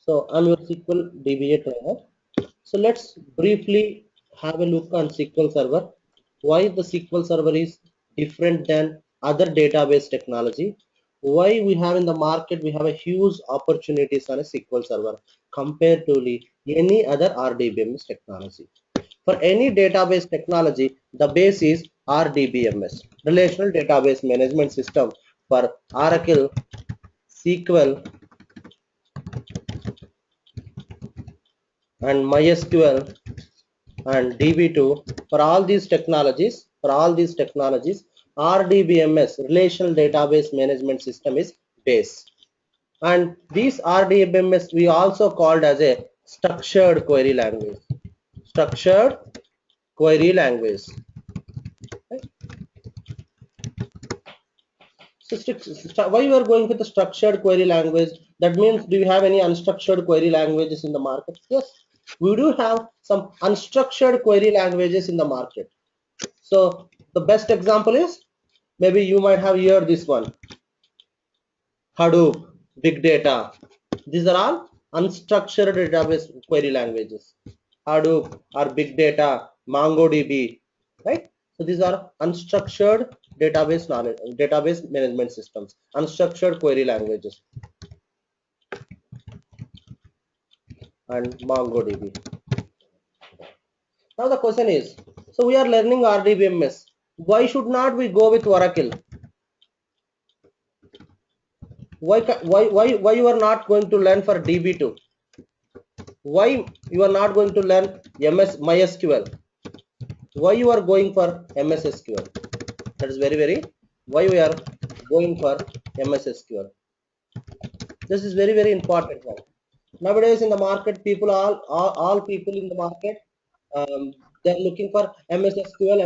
So I'm your SQL DBA trainer. So let's briefly have a look on SQL Server. Why the SQL Server is different than other database technology. Why we have in the market, we have a huge opportunities on a SQL Server compared to any other RDBMS technology. For any database technology, the base is RDBMS, Relational Database Management System. For Oracle, SQL, and MySQL and DB2, for all these technologies, RDBMS, Relational Database Management System, is base. And these RDBMS we also called as a structured query language. Structured query language. Right? So why you are going with the structured query language? That means, do you have any unstructured query languages in the market? Yes, we do have some unstructured query languages in the market. So the best example is, maybe you might have heard this one, Hadoop, Big Data. These are all unstructured database query languages. Hadoop or Big Data, MongoDB, right? So these are unstructured database knowledge, database management systems, unstructured query languages, and MongoDB. Now the question is, so we are learning RDBMS. Why should not we go with Oracle? Why you are not going to learn for DB2? Why you are not going to learn MySQL? Why you are going for MS SQL? That is very why we are going for MS SQL. This is very important one. Nowadays in the market, people all people in the market, they are looking for MS SQL,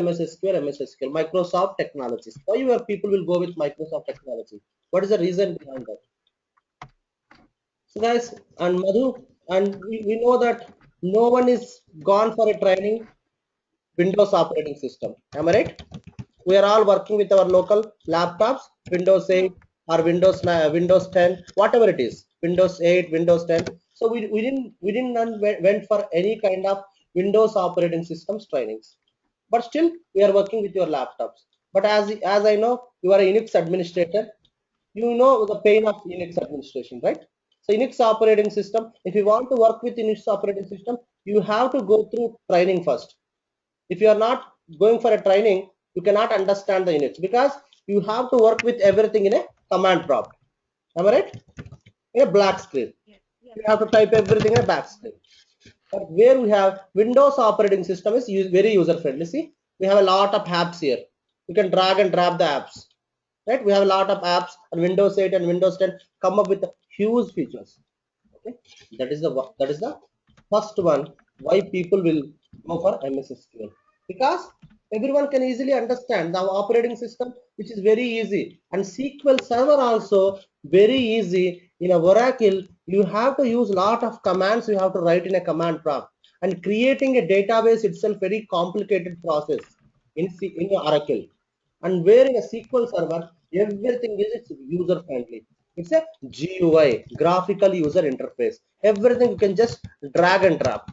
Microsoft technologies. Why your people will go with Microsoft technology? What is the reason behind that? So guys, and Madhu, and we know that no one is gone for a training Windows operating system. Am I right? We are all working with our local laptops, Windows 8 or Windows 10, whatever it is, Windows 8, Windows 10. So we didn't went for any kind of Windows operating systems trainings. But still, we are working with your laptops. But as I know, you are a Unix administrator. You know the pain of Unix administration, right? So Unix operating system, if you want to work with Unix operating system, you have to go through training first. If you are not going for a training, you cannot understand the Unix, because you have to work with everything in a command prompt. Am I right? In a black screen. You have to type everything in a black screen. But where we have Windows operating system is very user friendly. See, we have a lot of apps here. You can drag and drop the apps. Right? We have a lot of apps, and Windows 8 and Windows 10 come up with huge features. Okay, that is the first one why people will go for MS SQL, because everyone can easily understand the operating system, which is very easy, and SQL Server also very easy. In a Oracle, you have to use lot of commands. You have to write in a command prompt, and creating a database itself very complicated process in Oracle. And where in a SQL Server, everything is user friendly. It's a GUI, graphical user interface. Everything you can just drag and drop.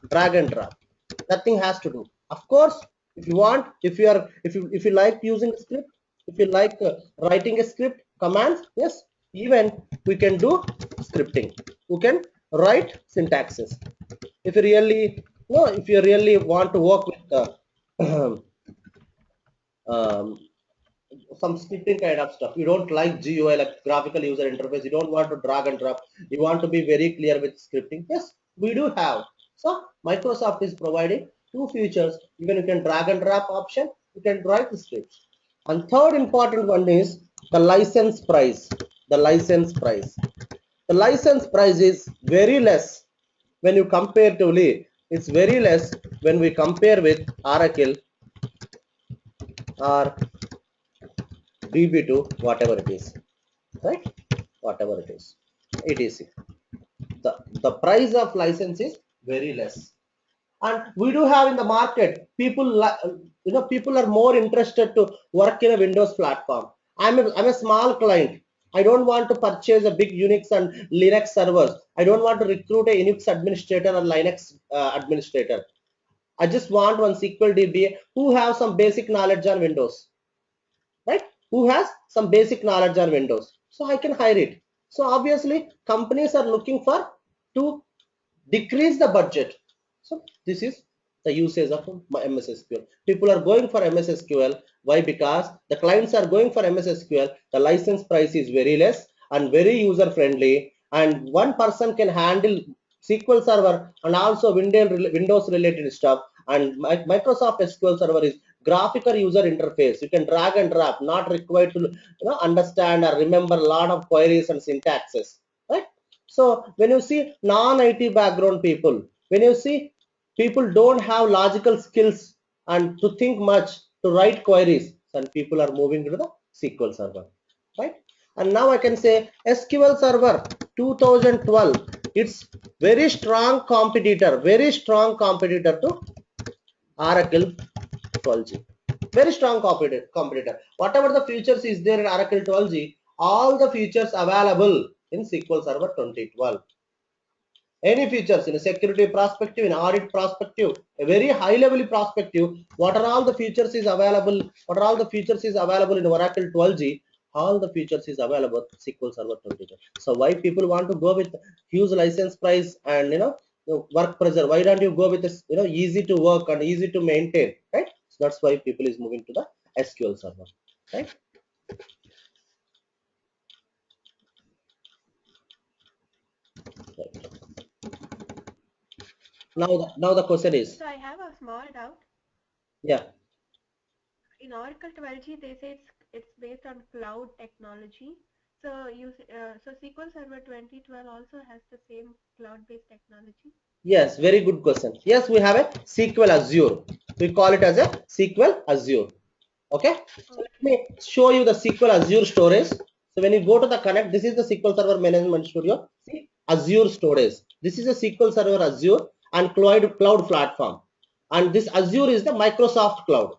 Nothing has to do. Of course, if you want, if you like using a script, if you like writing a script commands, yes, even we can do scripting. We can write syntaxes. If you really, no, if you really want to work with um, some scripting kind of stuff. You don't like GUI, like graphical user interface. You don't want to drag and drop. You want to be very clear with scripting. Yes, we do have. So Microsoft is providing two features. Even you can drag and drop option. You can write the scripts. And third important one is the license price. The license price. The license price is very less when you compare to Lee. It's very less when we compare with Oracle or DB2, whatever it is, right? Whatever it is, etc. The price of license is very less, and we do have in the market people people are more interested to work in a Windows platform. I'm a small client. I don't want to purchase a big Unix and Linux servers. I don't want to recruit a Unix administrator or Linux administrator. I just want one SQL DBA who have some basic knowledge on Windows, right? Who has some basic knowledge on Windows. So I can hire it. So obviously companies are looking for to decrease the budget. So this is the usage of MS SQL. People are going for MS SQL. Why? Because the clients are going for MS SQL. The license price is very less and very user friendly, and one person can handle SQL Server and also Windows related stuff. And Microsoft SQL Server is graphical user interface. You can drag and drop, not required to understand or remember a lot of queries and syntaxes, right? So when you see non-IT background people, when you see people don't have logical skills and to think much to write queries, and people are moving to the SQL Server, right? And now I can say SQL Server 2012. It's very strong competitor to Oracle 12G. Very strong competitor. Whatever the features is there in Oracle 12G, all the features available in SQL Server 2012. Any features in a security perspective, in audit perspective, a very high level perspective, what are all the features is available, what are all the features is available in Oracle 12G, all the features is available SQL Server 2012. So why people want to go with huge license price and work pressure? Why don't you go with this easy to work and easy to maintain, right? So that's why people is moving to the SQL Server, right? Now the question is, So I have a small doubt. yeah. In Oracle 12G, they say it's based on cloud technology. So so SQL Server 2012 also has the same cloud-based technology. Yes, very good question. Yes, we have a SQL Azure. We call it as a SQL Azure. Okay. So let Okay. me show you the SQL Azure storage. So when you go to the connect, this is the SQL Server Management Studio. See, Azure storage. This is a SQL Server Azure and cloud platform. And this Azure is the Microsoft cloud.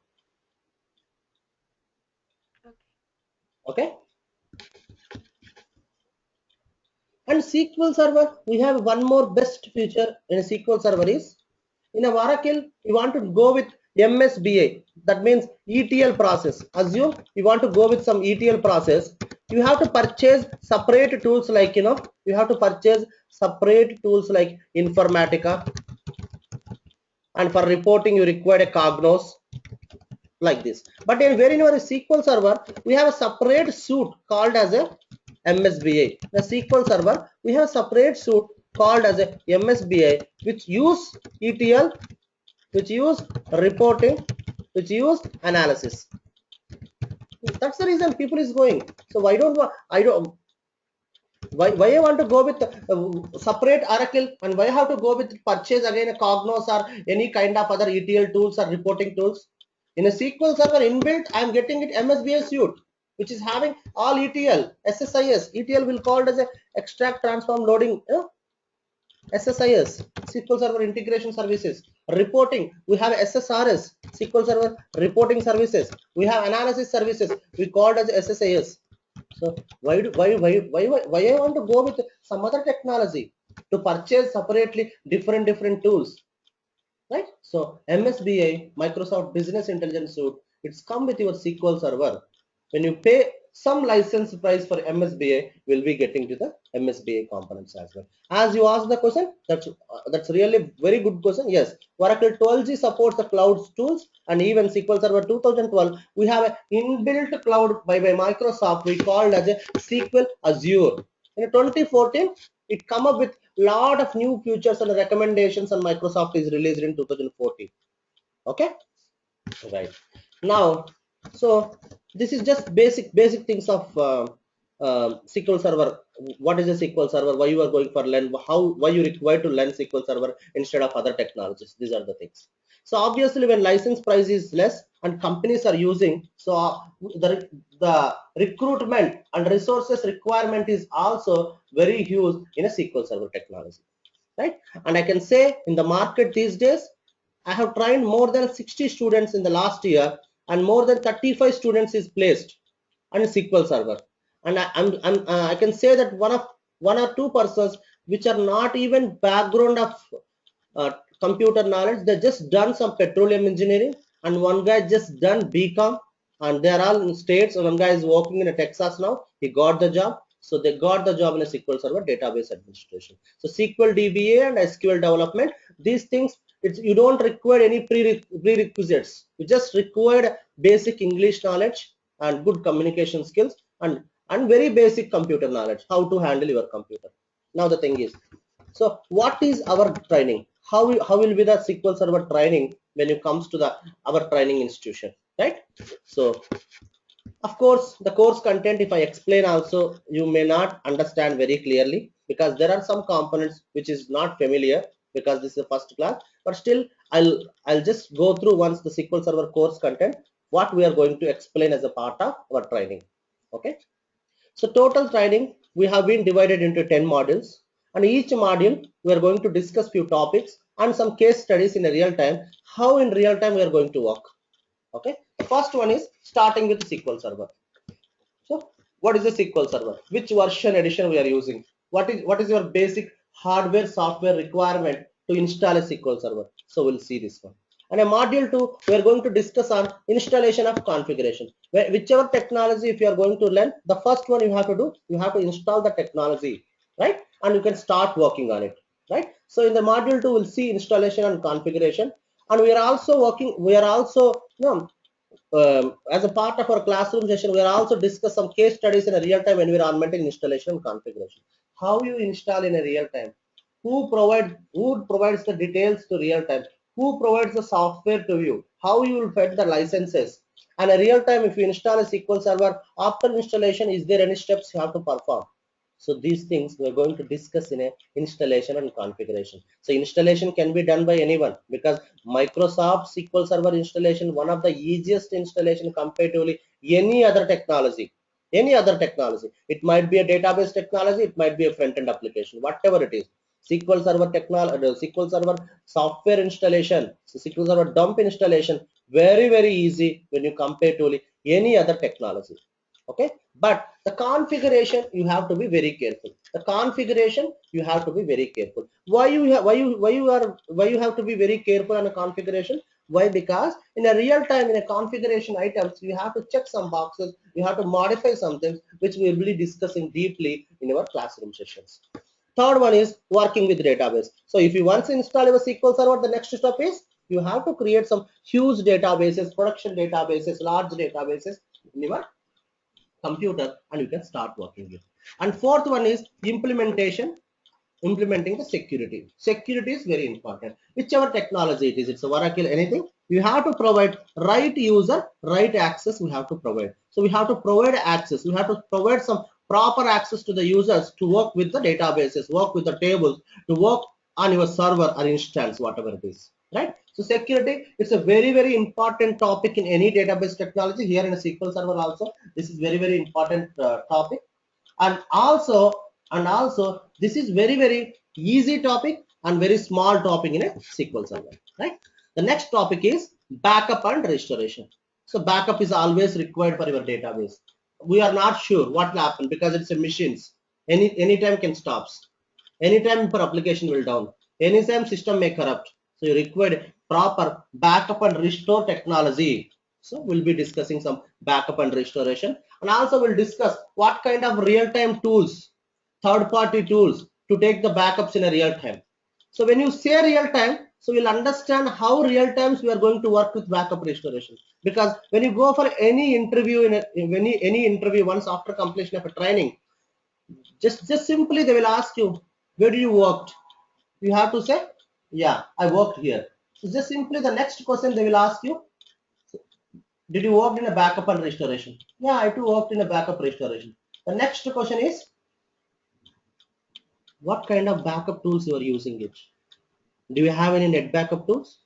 Okay. Okay. And SQL Server, we have one more best feature in a SQL Server is, in a Oracle, you want to go with MSBA. That means ETL process. Assume you want to go with some ETL process. You have to purchase separate tools like, you have to purchase separate tools like Informatica. And for reporting, you require a Cognos like this. But in our SQL Server, we have a separate suite called as a MSBA. The SQL Server, we have a separate suite called as a MSBA, which use ETL, which use reporting, which use analysis. That's the reason people is going. So why don't I don't why I want to go with separate Oracle, and why I have to go with purchase again a Cognos or any kind of other ETL tools or reporting tools? In a SQL Server inbuilt, I am getting it MSBA suite, which is having all ETL, SSIS. ETL will called as a extract, transform, loading. SSIS, SQL Server Integration Services. Reporting, we have SSRS, SQL Server Reporting Services. We have analysis services, we called as SSIS. So why I want to go with some other technology to purchase separately different tools, right? So MSBA, Microsoft Business Intelligence Suite, it's come with your SQL Server. When you pay some license price for MSBA, we'll be getting to the MSBA components as well. As you asked the question, that's really very good question. Yes, Oracle 12G supports the cloud tools, and even SQL Server 2012, we have an inbuilt cloud by Microsoft. We called as a SQL Azure. In 2014, it come up with lot of new features and recommendations, and Microsoft is released in 2014. Okay, right. Now, so this is just basic things of SQL Server. What is a SQL Server? Why you are going for learn? Why you require to learn SQL Server instead of other technologies? These are the things. So obviously, when license price is less and companies are using, so the recruitment and resources requirement is also very huge in a SQL Server technology, right? And I can say in the market these days, I have trained more than 60 students in the last year, and more than 35 students is placed on SQL Server. and I can say that one or two persons which are not even background of uh, computer knowledge, they just done some petroleum engineering, and one guy just done BCom, and they are all in states. One guy is working in a Texas now, he got the job. So they got the job in a SQL Server database administration. So SQL DBA and SQL development, these things, you don't require any prerequisites. You just require basic English knowledge and good communication skills, and very basic computer knowledge, how to handle your computer. Now the thing is, so what is our training? How will be the SQL Server training when it comes to the our training institution, right? So of course, the course content, if I explain also, you may not understand very clearly, because there are some components which is not familiar, because this is the first class. But still, I'll just go through once the SQL Server course content, what we are going to explain as a part of our training. Okay. So total training, we have been divided into 10 modules, and each module we are going to discuss few topics and some case studies in a real time, how in real time we are going to work. Okay. The first one is starting with SQL Server. So what is a SQL Server? Which version edition we are using? What is your basic hardware software requirement to install a SQL Server? So we'll see this one. And a module 2, we are going to discuss on installation of configuration. Whichever technology if you are going to learn, the first one you have to do, you have to install the technology, right? And you can start working on it, right? So in the module 2, we'll see installation and configuration. And we are also as a part of our classroom session, we are also discuss some case studies in a real-time environment in installation and configuration. How you install in a real time? Who provides the details to real time? Who provides the software to you? How you will fed the licenses? And a real time, if you install a SQL Server, after installation, is there any steps you have to perform? So these things we are going to discuss in a installation and configuration. So installation can be done by anyone, because Microsoft SQL Server installation, one of the easiest installation comparatively any other technology. Any other technology. It might be a database technology, it might be a front-end application, whatever it is. SQL Server technology, SQL Server software installation, so SQL Server dump installation, very easy when you compare to any other technology. Okay, but the configuration you have to be very careful. The configuration you have to be very careful. Why you have to be very careful on a configuration? Why? Because in a real time, in a configuration items, you have to check some boxes, you have to modify some things, which we will be discussing deeply in our classroom sessions. Third one is working with database. So if you once install a SQL Server, the next step is you have to create some huge databases, production databases, large databases in your computer, and you can start working with. And fourth one is implementing the security. Security is very important. Whichever technology it is, it's a Oracle, anything, you have to provide right user, right access. We have to provide. So we have to provide access. We have to provide some proper access to the users to work with the databases, work with the tables, to work on your server or instance, whatever it is, right? So security, it's a very important topic in any database technology. Here in a SQL Server also, this is very important topic. And also this is very easy topic and very small topic in a SQL Server, right? The next topic is backup and restoration. So backup is always required for your database. We are not sure what will happen, because it's a machines, anytime can stops, anytime your application will down, anytime system may corrupt. So you require proper backup and restore technology. So we'll be discussing some backup and restoration, and also we'll discuss what kind of real-time tools, third-party tools to take the backups in a real time. So when you say real time, so you'll understand how real times we are going to work with backup restoration. Because when you go for any interview any interview, once after completion of a training, just simply they will ask you, where do you worked? You have to say, yeah, I worked here. So just simply the next question they will ask you, did you work in a backup and restoration? Yeah, I too worked in a backup restoration. The next question is, what kind of backup tools you are using it? Do you have any net backup tools?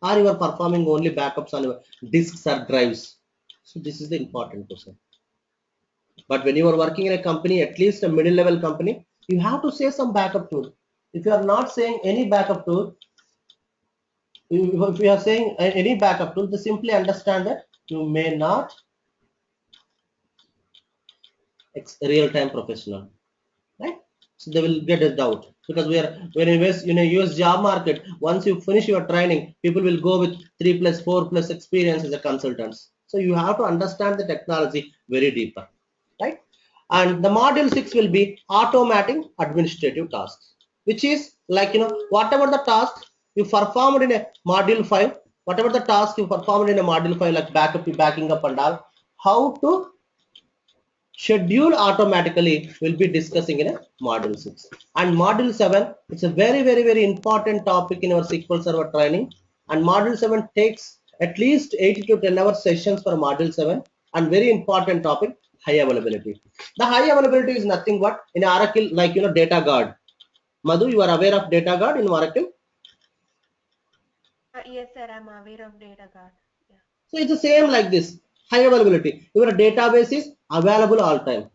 Or you are performing only backups on your disks or drives? So this is the important question. But when you are working in a company, at least a middle level company, you have to say some backup tool. If you are not saying any backup tool, if you are saying any backup tool, just simply understand that you may not real-time professional, right? So they will get a doubt because we are when in a US job market. Once you finish your training, people will go with 3+, 4+ experience as a consultants. So you have to understand the technology very deeper, right? And the module 6 will be automating administrative tasks, which is like whatever the task you performed in a module 5, whatever the task you performed in a module 5, like backing up and all, how to schedule automatically will be discussing in a module 6. And module 7, it's a very important topic in our SQL Server training, and module 7 takes at least 8 to 10 hour sessions for module 7, and very important topic, high availability. The high availability is nothing but in Oracle, like data guard. Madhu, you are aware of data guard in Oracle? Yes, sir. I'm aware of data guard. Yeah. So it's the same like this, high availability. Your database is available all time.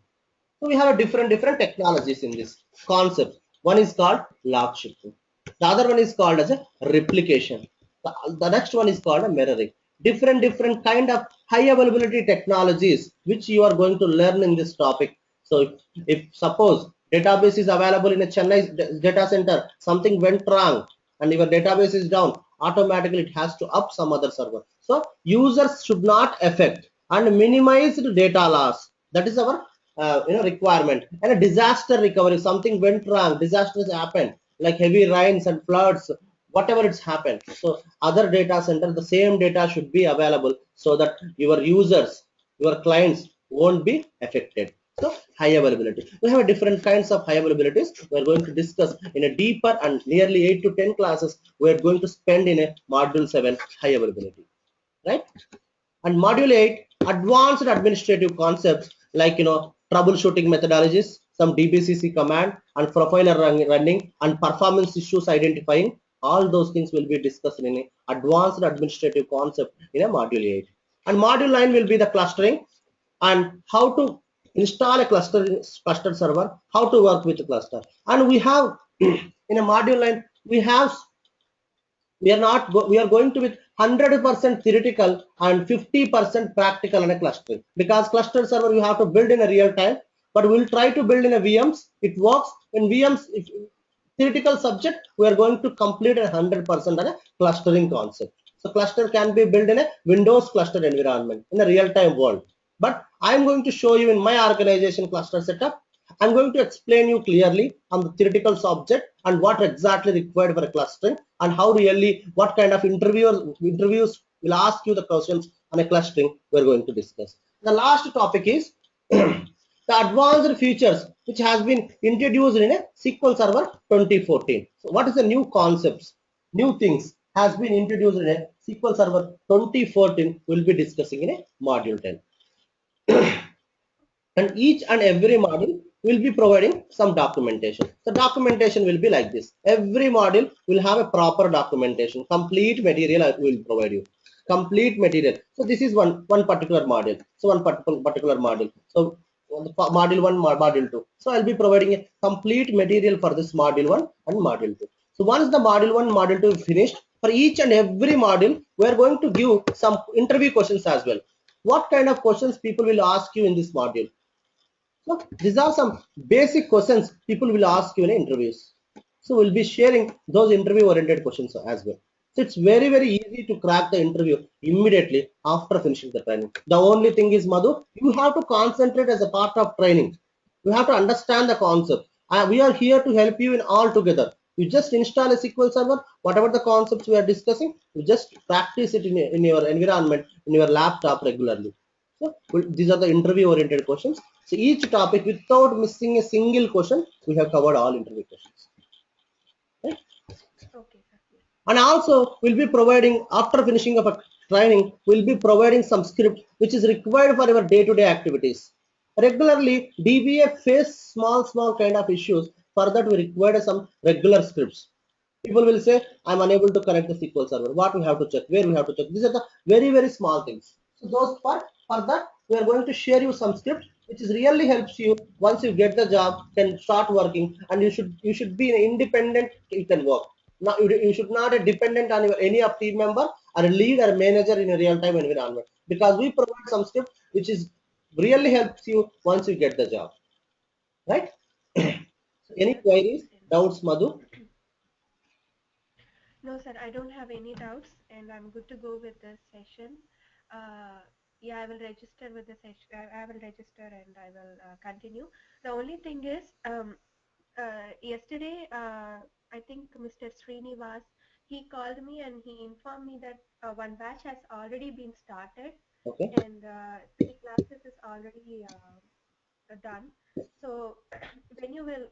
So we have a different technologies in this concept. One is called log shifting. The other one is called as a replication. The next one is called a mirroring. Different kind of high availability technologies which you are going to learn in this topic. So if suppose database is available in a Chennai data center, something went wrong and your database is down, automatically it has to up some other server. So users should not affect and minimize the data loss. That is our requirement. And a disaster recovery, something went wrong, disasters happened like heavy rains and floods, whatever it's happened. So other data center, the same data should be available so that your users, your clients won't be affected. So high availability, we have different kinds of high availabilities. We're going to discuss in a deeper, and nearly 8 to 10 classes we're going to spend in a module 7 high availability, right? And module 8, advanced administrative concepts like troubleshooting methodologies, some DBCC command and profiler running and performance issues identifying. All those things will be discussed in a advanced administrative concept in a module 8. And module 9 will be the clustering and how to install a cluster server, how to work with the cluster. And we have in a module 9 we are going to with 100% theoretical and 50% practical in a clustering, because cluster server you have to build in a real time, but we'll try to build in a VMs. It works in VMs. If theoretical subject, we are going to complete 100% on a clustering concept. So cluster can be built in a Windows cluster environment in a real-time world. But I'm going to show you in my organization cluster setup. I'm going to explain you clearly on the theoretical subject and what exactly required for a clustering, and how really what kind of interviews will ask you the questions on a clustering we're going to discuss. The last topic is the advanced features which has been introduced in a SQL Server 2014. So what is the new concepts, new things has been introduced in a SQL Server 2014 we'll be discussing in a module 10. And each and every module will be providing some documentation. The documentation will be like this. Every module will have a proper documentation. Complete material I will provide you. Complete material. So this is one particular module. So one particular module. So module 1, module 2. So I'll be providing a complete material for this module 1 and module 2. So once the module 1, module 2 is finished, for each and every module, we are going to give some interview questions as well. What kind of questions people will ask you in this module? So these are some basic questions people will ask you in interviews. So we'll be sharing those interview oriented questions as well. So it's very easy to crack the interview immediately after finishing the training. The only thing is, Madhu, you have to concentrate as a part of training. You have to understand the concept. We are here to help you in all together. You just install a SQL Server, whatever the concepts we are discussing, you just practice it in your environment, in your laptop regularly. So these are the interview oriented questions. So each topic, without missing a single question, we have covered all interview questions. Right? Okay, sir. And also we'll be providing, after finishing of a training, we'll be providing some script which is required for our day-to-day activities. Regularly, DBA face small kind of issues. For that, we require some regular scripts. People will say, I'm unable to connect the SQL Server. What we have to check, where we have to check. These are the very small things. So those for that, we are going to share you some script which is really helps you once you get the job, can start working, and you should be independent. You can work. Now you should not be dependent on any of team member or a lead or manager in a real-time environment, because we provide some script which is really helps you once you get the job, right? So any That queries, makes sense. doubts, Madhu? No, sir, I don't have any doubts, and I'm good to go with this session. Uh, yeah, I will register with the session. I will register and I will continue. The only thing is, yesterday, I think Mr. Srinivas, he called me and he informed me that one batch has already been started Okay. and three classes is already done. So when you will